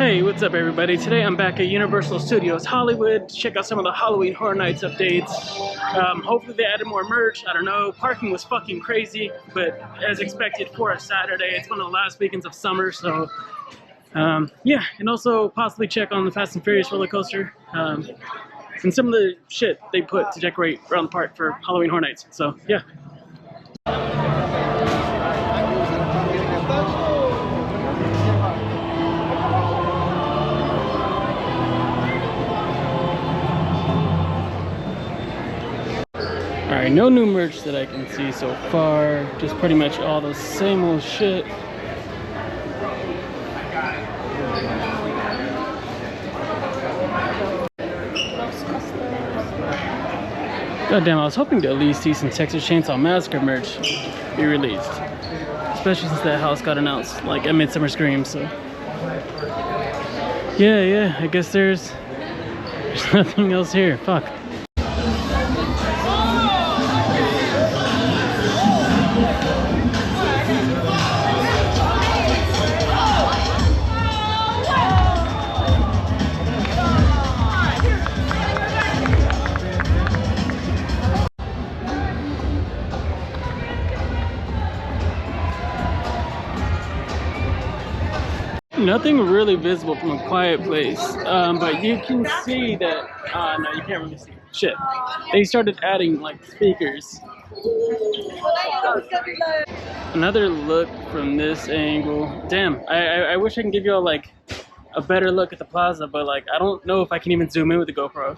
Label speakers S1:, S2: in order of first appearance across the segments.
S1: Hey, what's up everybody? Today I'm back at Universal Studios Hollywood to check out some of the Halloween Horror Nights updates. Hopefully they added more merch, I don't know. Parking was fucking crazy, but as expected for a Saturday, it's one of the last weekends of summer, so yeah, and also possibly check on the Fast and Furious roller coaster and some of the shit they put to decorate around the park for Halloween Horror Nights, so yeah. Alright, no new merch that I can see so far, just pretty much all the same old shit. Goddamn, I was hoping to at least see some Texas Chainsaw Massacre merch be released. Especially since that house got announced, like a Midsummer Scream, so. Yeah, I guess there's nothing else here, fuck. Nothing really visible from A Quiet Place, but you can see that, no, you can't really see shit. They started adding like speakers. Another look from this angle. Damn, I wish I can give y'all like a better look at the plaza, but like I don't know if I can even zoom in with the GoPro.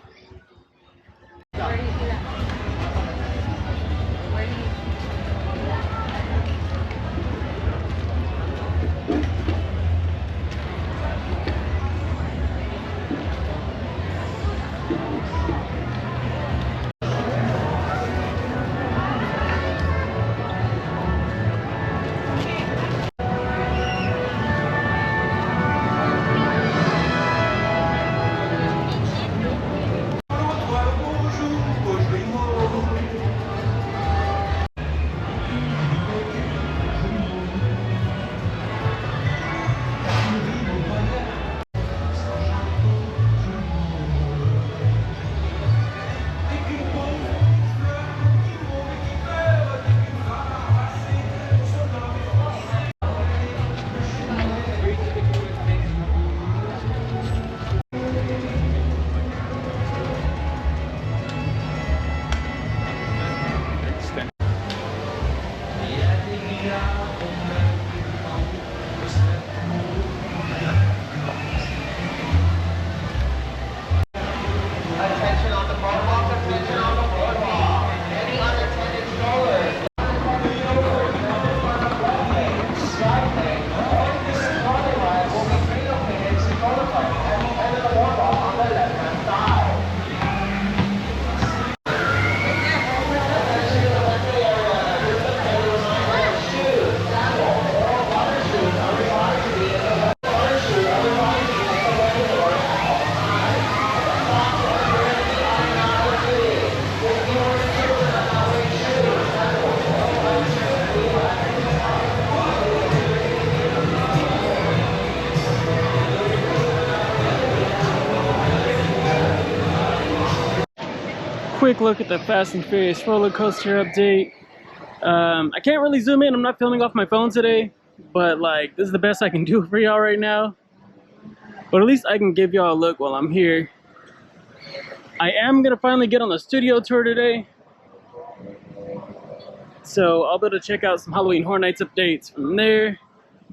S1: Quick look at the Fast and Furious roller coaster update. I can't really zoom in, I'm not filming off my phone today, but like this is the best I can do for y'all right now. But at least I can give y'all a look while I'm here. I am gonna finally get on the studio tour today, so I'll be able to check out some Halloween Horror Nights updates from there.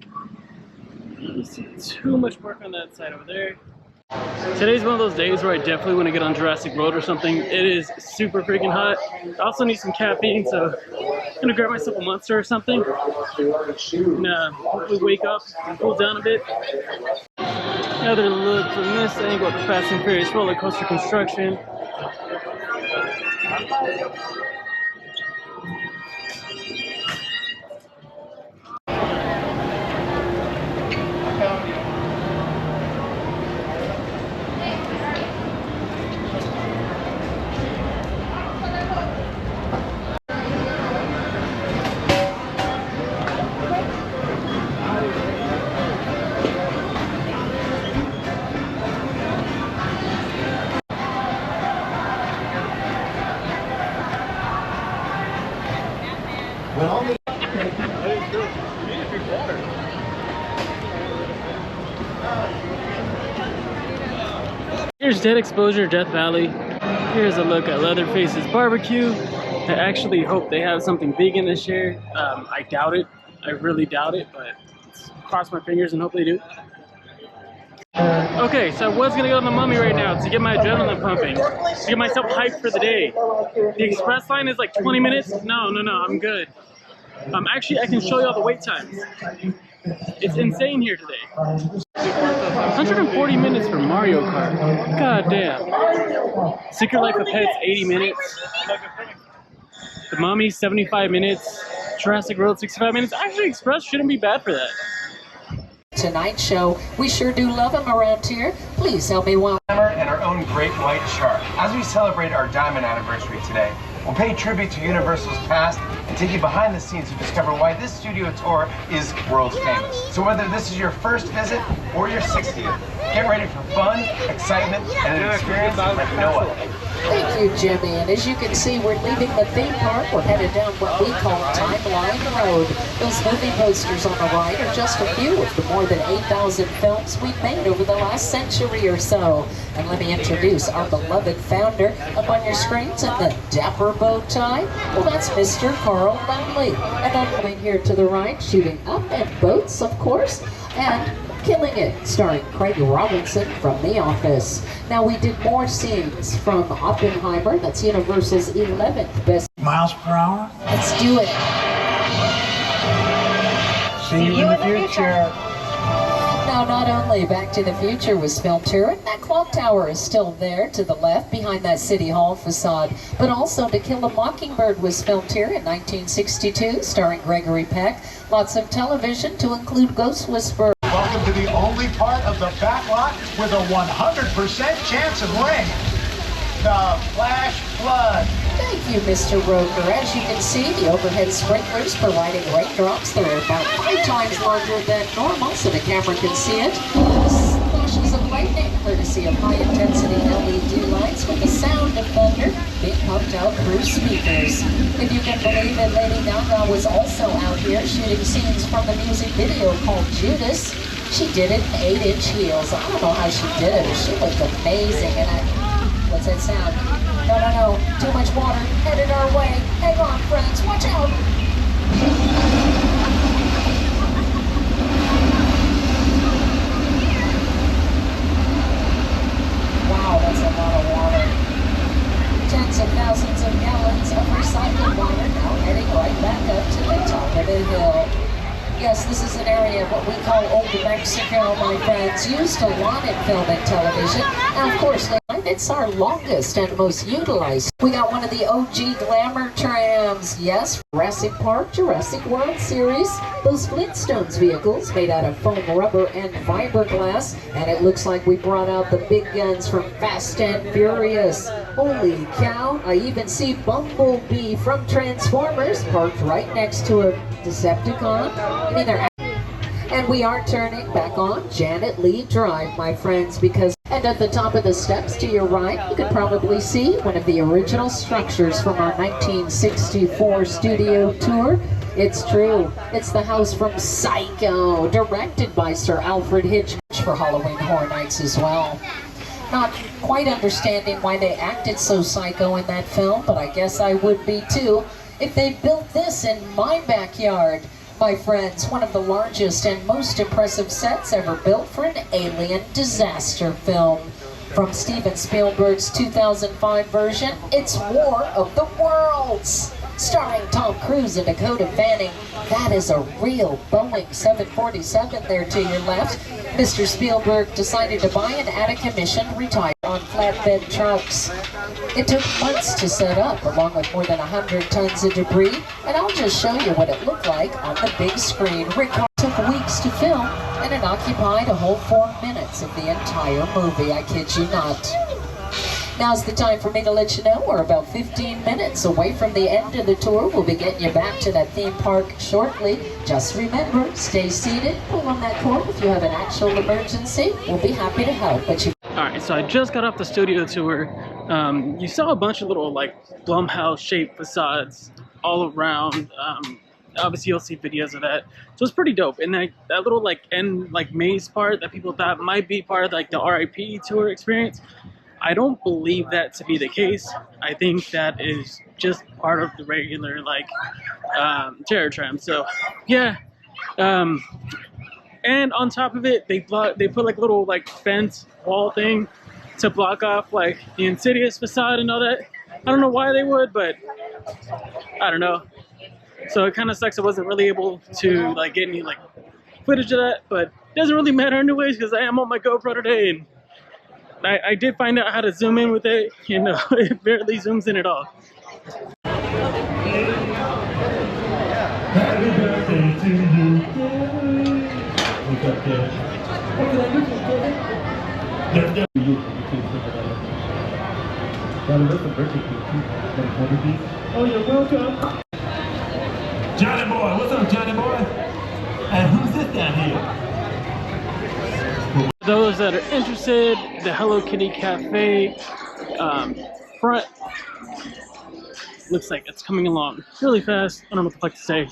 S1: I don't see too much work on that side over there. Today's one of those days where I definitely want to get on Jurassic Road or something. It is super freaking hot. I also need some caffeine, so I'm gonna grab myself a Monster or something and hopefully wake up and cool down a bit. Another look from this angle at the Fast and Furious roller coaster construction. Here's Dead Exposure, Death Valley. Here's a look at Leatherface's Barbecue. I actually hope they have something vegan this year. I doubt it. I really doubt it, but cross my fingers and hope they do. Okay, so I was gonna go to the Mummy right now to get my adrenaline pumping, to get myself hyped for the day. The express line is like 20 minutes. No, I'm good. Actually, I can show you all the wait times. It's insane here today. 140 minutes for Mario Kart. God damn. Secret Life of Pets, 80 minutes. The Mummy, 75 minutes. Jurassic World, 65 minutes. Actually, Express shouldn't be bad for that.
S2: Tonight's show, we sure do love them around here. Please help me welcome
S3: and our own great white shark. As we celebrate our diamond anniversary today, we'll pay tribute to Universal's past and take you behind the scenes to discover why this studio tour is world famous. So whether this is your first visit or your 60th, get ready for fun, excitement, and an experience like no other.
S2: Thank you, Jimmy. And as you can see, we're leaving the theme park. We're headed down what we call Timeline Road. Those movie posters on the right are just a few of the more than 8,000 films we've made over the last century or so. And let me introduce our beloved founder up on your screens in the dapper bow tie. Well, that's Mr. Carl Lumley. And I'm coming here to the right, shooting up at boats, of course, and Killing It, starring Craig Robinson from The Office. Now, we did more scenes from Oppenheimer. That's Universal's 11th best.
S4: Miles per hour?
S2: Let's do it.
S4: See you in the future.
S2: Now, not only Back to the Future was filmed here, and that clock tower is still there to the left behind that City Hall facade, but also To Kill a Mockingbird was filmed here in 1962, starring Gregory Peck. Lots of television to include Ghost Whisperer.
S4: Welcome to the only part of the back lot with a 100% chance of rain. The flash flood.
S2: Thank you, Mr. Roker. As you can see, the overhead sprinklers providing raindrops that are about 5 times larger than normal, so the camera can see it. Flashes of lightning, courtesy of high-intensity LED lights with the sound of thunder being pumped out through speakers. If you can believe it, Lady Gaga was also out here shooting scenes from the music video called Judas. She did it in 8-inch heels. I don't know how she did it. She looked amazing. And what's that sound? No. Too much water headed our way. Hang on, friends. Watch out. Wow, that's a lot of water. Tens of thousands of gallons of recycled water now heading right back up to the top of the hill. Yes, this is an area of what we call Old Mexico, my friends, used a lot in film and television. And of course, it's our longest and most utilized. We got one of the OG glamour trams. Yes, Jurassic Park, Jurassic World series. Those Flintstones vehicles made out of foam rubber and fiberglass. And it looks like we brought out the big guns from Fast and Furious. Holy cow, I even see Bumblebee from Transformers parked right next to a Decepticon. And we are turning back on Janet Lee Drive, my friends, because and at the top of the steps to your right, you can probably see one of the original structures from our 1964 studio tour. It's true. It's the house from Psycho, directed by Sir Alfred Hitchcock for Halloween Horror Nights as well. Not quite understanding why they acted so psycho in that film, but I guess I would be too if they built this in my backyard. My friends, one of the largest and most impressive sets ever built for an alien disaster film. From Steven Spielberg's 2005 version, it's War of the Worlds. Starring Tom Cruise and Dakota Fanning. That is a real Boeing 747 there to your left. Mr. Spielberg decided to buy an Attica mission, retire on flatbed trucks. It took months to set up, along with more than 100 tons of debris, and I'll just show you what it looked like on the big screen. It took weeks to film, and it occupied a whole 4 minutes of the entire movie, I kid you not. Now's the time for me to let you know we're about 15 minutes away from the end of the tour. We'll be getting you back to that theme park shortly. Just remember, stay seated, pull on that cord if you have an actual emergency. We'll be happy to help.
S1: Alright, so I just got off the studio tour. You saw a bunch of little like Blumhouse shaped facades all around. Obviously you'll see videos of that. So it's pretty dope. And that little like end like maze part that people thought might be part of like the RIP tour experience, I don't believe that to be the case. I think that is just part of the regular like Terror Tram. So yeah, and on top of it, they put like a little like fence wall thing to block off like the Insidious facade and all that. I don't know why they would, but I don't know. So it kind of sucks I wasn't really able to like get any like footage of that, but it doesn't really matter anyways because I am on my GoPro today, and I did find out how to zoom in with it. You know, it barely zooms in at all.
S5: Happy birthday to you. What's up, kid? Oh, you're welcome. Johnny boy, what's up, Johnny boy? And who's this down here?
S1: For those that are interested, the Hello Kitty Cafe front looks like it's coming along really fast. I don't know what the fuck to say.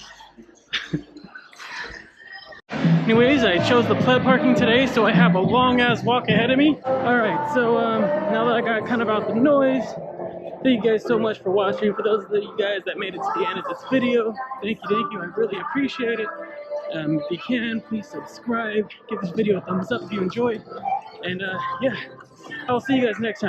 S1: Anyways, I chose the pleb parking today, so I have a long ass walk ahead of me. Alright, so now that I got kind of out the noise, thank you guys so much for watching. For those of you guys that made it to the end of this video, thank you, I really appreciate it. If you can, please subscribe, give this video a thumbs up if you enjoyed, and yeah, I'll see you guys next time.